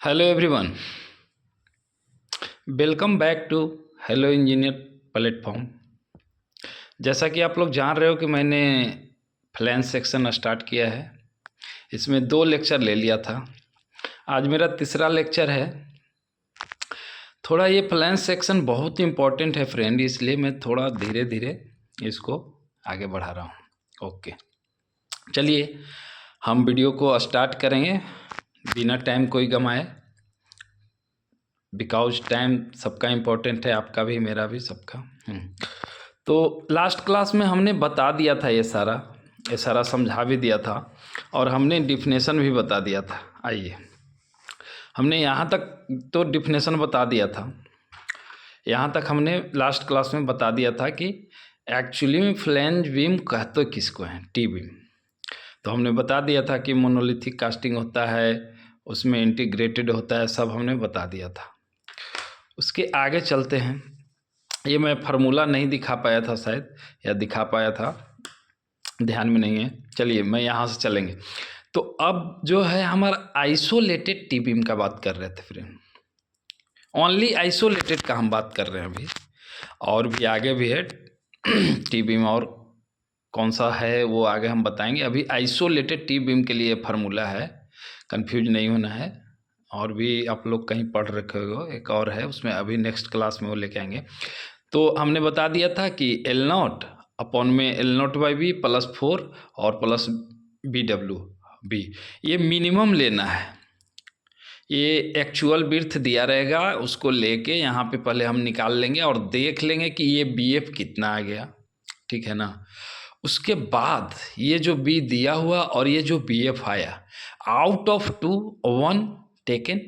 Hello everyone, welcome back to hello engineer platform. जैसा कि आप लोग जान रहे हो कि मैंने फ्लैंज सेक्शन स्टार्ट किया है। इसमें 2 लेक्चर ले लिया था, आज मेरा तीसरा लेक्चर है। थोड़ा ये फ्लैंज सेक्शन बहुत इम्पोर्टेंट है फ्रेंड, इसलिए मैं थोड़ा धीरे धीरे इसको आगे बढ़ा रहा हूँ। ओके, चलिए हम वीडियो को स्टार्ट करेंगे बिना टाइम कोई गंवाए, बिकॉज टाइम सबका इम्पोर्टेंट है, आपका भी, मेरा भी, सबका। तो लास्ट क्लास में हमने बता दिया था, ये सारा समझा भी दिया था और हमने डिफिनेशन भी बता दिया था। आइए, हमने यहाँ तक तो डिफिनेशन बता दिया था, यहाँ तक हमने लास्ट क्लास में बता दिया था कि एक्चुअली में फ्लैंज बीम कहते किसको हैं, टी बीम। तो हमने बता दिया था कि मोनोलिथिक कास्टिंग होता है, उसमें इंटीग्रेटेड होता है, सब हमने बता दिया था। उसके आगे चलते हैं। ये मैं फार्मूला नहीं दिखा पाया था शायद, या दिखा पाया था, ध्यान में नहीं है। चलिए मैं यहाँ से चलेंगे। तो अब जो है हमारा आइसोलेटेड टी बीम का बात कर रहे थे फ्रेंड, ओनली आइसोलेटेड का हम बात कर रहे हैं अभी, और भी आगे भी है टी बीम, और कौन सा है वो आगे हम बताएंगे। अभी आइसोलेटेड टी बीम के लिए फार्मूला है, कंफ्यूज नहीं होना है। और भी आप लोग कहीं पढ़ रखे हो, एक और है उसमें, अभी नेक्स्ट क्लास में वो लेके आएंगे। तो हमने बता दिया था कि एल नॉट अपॉन में L naught by B plus 4 और प्लस बी डब्ल्यू बी, ये मिनिमम लेना है। ये एक्चुअल बिर्थ दिया रहेगा, उसको लेके यहाँ पे पहले हम निकाल लेंगे और देख लेंगे कि ये बी एफ कितना आ गया, ठीक है ना। उसके बाद ये जो बी दिया हुआ और ये जो बी एफ आया, out of 2 1 taken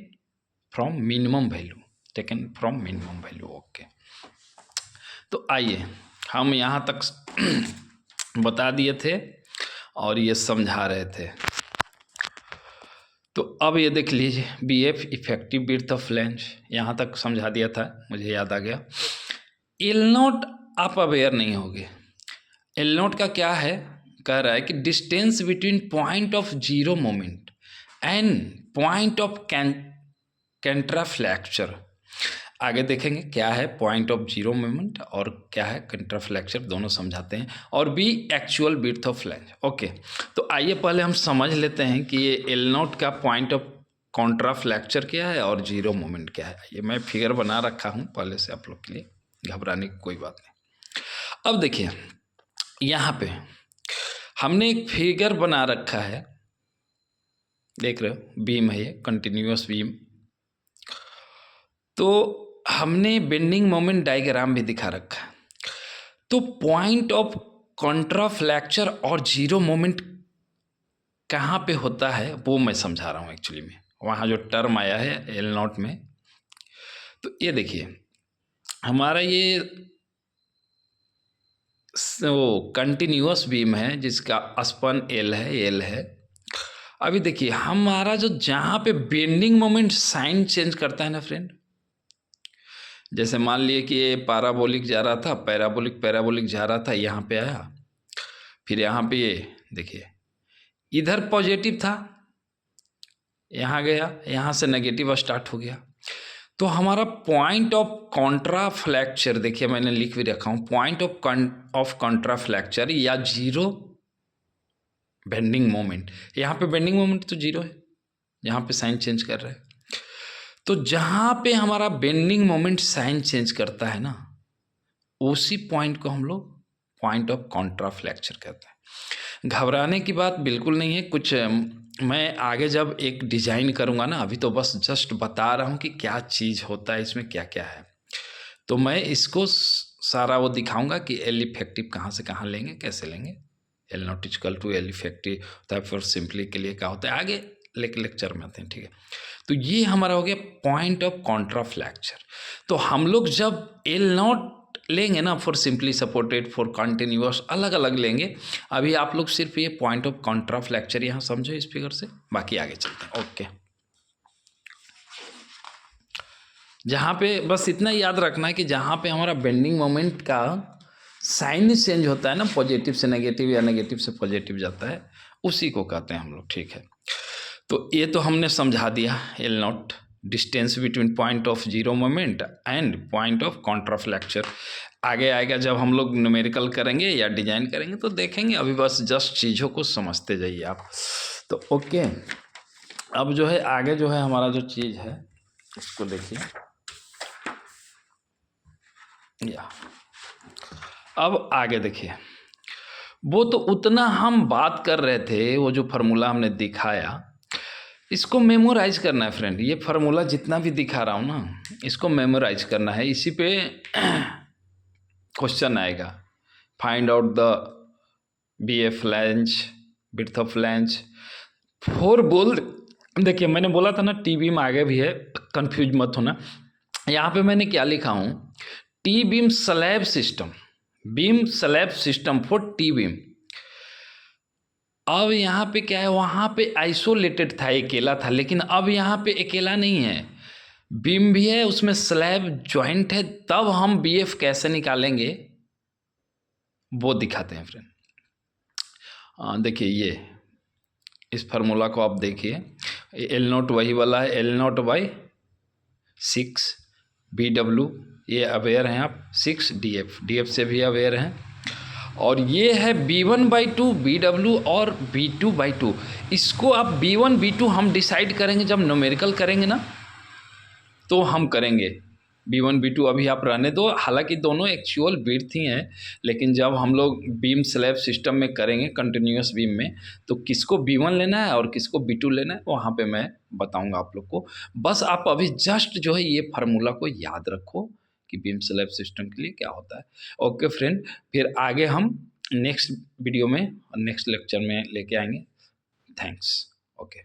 from minimum value, okay. तो आइए, हम यहाँ तक बता दिए थे और ये समझा रहे थे। तो अब ये देख लीजिए, B F effective width of flange, यहाँ तक समझा दिया था, मुझे याद आ गया। एल नोट आप अवेयर नहीं होगे। एल नोट का क्या है, कह रहा है कि distance between point of zero moment and point of contraflexure. आगे देखेंगे क्या है पॉइंट ऑफ जीरो मोमेंट और क्या है कंट्राफ्लेक्चर, दोनों समझाते हैं, और B actual width of flange. Okay, तो आइए पहले हम समझ लेते हैं कि ये एल नोट का पॉइंट ऑफ कॉन्ट्राफ्लेक्चर क्या है और जीरो मोमेंट क्या है। ये मैं फिगर बना रखा हूँ पहले से आप लोग के लिए, घबराने की कोई बात नहीं। अब देखिए, यहाँ पे हमने एक फिगर बना रखा है, देख रहे हो, बीम है ये, कंटिन्यूअस बीम। तो हमने बेंडिंग मोमेंट डायग्राम भी दिखा रखा है। तो पॉइंट ऑफ कॉन्ट्राफ्लेक्चर और जीरो मोमेंट कहाँ पे होता है वो मैं समझा रहा हूँ एक्चुअली में, वहाँ जो टर्म आया है एल नॉट में। तो ये देखिए, हमारा ये वो कंटिन्यूअस बीम है जिसका स्पन एल है। अभी देखिए हमारा जो जहाँ पे बेंडिंग मोमेंट साइन चेंज करता है ना फ्रेंड, जैसे मान लिए कि ये पैराबोलिक जा रहा था, पैराबोलिक जा रहा था, यहाँ पे आया, फिर यहाँ पे ये देखिए इधर पॉजिटिव था, यहाँ गया, यहाँ से नेगेटिव स्टार्ट हो गया। तो हमारा पॉइंट ऑफ कॉन्ट्राफ्लेक्चर, देखिए मैंने लिख भी रखा हूँ, पॉइंट ऑफ कॉन्ट्राफ्लेक्चर या जीरो बेंडिंग मोमेंट। यहाँ पे बेंडिंग मोमेंट तो जीरो है, यहाँ पे साइन चेंज कर रहे हैं। तो जहाँ पे हमारा बेंडिंग मोमेंट साइन चेंज करता है ना, उसी पॉइंट को हम लोग पॉइंट ऑफ कॉन्ट्राफ्लेक्चर कहते हैं। घबराने की बात बिल्कुल नहीं है, कुछ मैं आगे जब एक डिजाइन करूँगा ना, अभी तो बस जस्ट बता रहा हूँ कि क्या चीज़ होता है, इसमें क्या क्या है। तो मैं इसको सारा वो दिखाऊंगा कि एल इफेक्टिव कहाँ से कहाँ लेंगे, कैसे लेंगे। L naught equal to L effective होता है, फिर सिंपली के लिए क्या होता है, आगे लेक्चर में आते हैं, ठीक है। तो ये हमारा हो गया पॉइंट ऑफ कॉन्ट्राफ्लेक्चर। तो हम लोग जब एल नॉट लेंगे ना, for simply supported, for continuous, अलग अलग लेंगे। अभी आप लोग सिर्फ ये पॉइंट ऑफ कॉन्ट्राफ्लेक्चर यहाँ समझो इस फिगर से, बाकी आगे चलते हैं। ओके, जहाँ पे बस इतना याद रखना है कि जहाँ पे हमारा बेंडिंग मोमेंट का साइन चेंज होता है ना, पॉजिटिव से नेगेटिव या नेगेटिव से पॉजिटिव जाता है, उसी को कहते हैं हम लोग, ठीक है। तो ये तो हमने समझा दिया L not. Distance between point of zero moment and point of contraflexure. आगे आएगा जब हम लोग न्यूमेरिकल करेंगे या डिजाइन करेंगे तो देखेंगे, अभी बस जस्ट चीज़ों को समझते जाइए आप। तो ओके, अब जो है आगे जो है हमारा जो चीज़ है उसको देखिए। या अब आगे देखिए, वो तो उतना हम बात कर रहे थे, वो जो फार्मूला हमने दिखाया इसको मेमोराइज करना है फ्रेंड। ये फार्मूला जितना भी दिखा रहा हूँ ना, इसको मेमोराइज करना है। इसी पे क्वेश्चन आएगा, find out the B A flange, width of flange, 4 bold. देखिए मैंने बोला था ना टी बीम आगे भी है, कंफ्यूज मत होना। यहाँ पे मैंने क्या लिखा हूँ, T beam slab system, beam slab system for T beam. अब यहाँ पे क्या है, वहाँ पे आइसोलेटेड था, अकेला था, लेकिन अब यहाँ पे अकेला नहीं है, बीम भी है, उसमें स्लैब जॉइंट है। तब हम बीएफ कैसे निकालेंगे वो दिखाते हैं फ्रेंड। देखिए ये इस फार्मूला को आप देखिए, एल नोट वही वाला है, L naught by 6 B W, ये अवेयर हैं आप, 6 डी एफ, डी एफ से भी अवेयर हैं। और ये है B1/2 BW और B2/2। इसको आप B1 B2 हम डिसाइड करेंगे जब न्यूमेरिकल करेंगे ना, तो हम करेंगे B1 B2। अभी आप रहने दो, हालांकि दोनों एक्चुअल विड्थ ही हैं, लेकिन जब हम लोग बीम स्लैब सिस्टम में करेंगे कंटिन्यूस बीम में, तो किसको B1 लेना है और किसको B2 लेना है वहाँ पे मैं बताऊँगा आप लोग को। बस आप अभी जस्ट जो है ये फार्मूला को याद रखो कि बीम स्लैब सिस्टम के लिए क्या होता है। ओके फ्रेंड, फिर आगे हम नेक्स्ट वीडियो में, नेक्स्ट लेक्चर में लेके आएंगे। थैंक्स। ओके।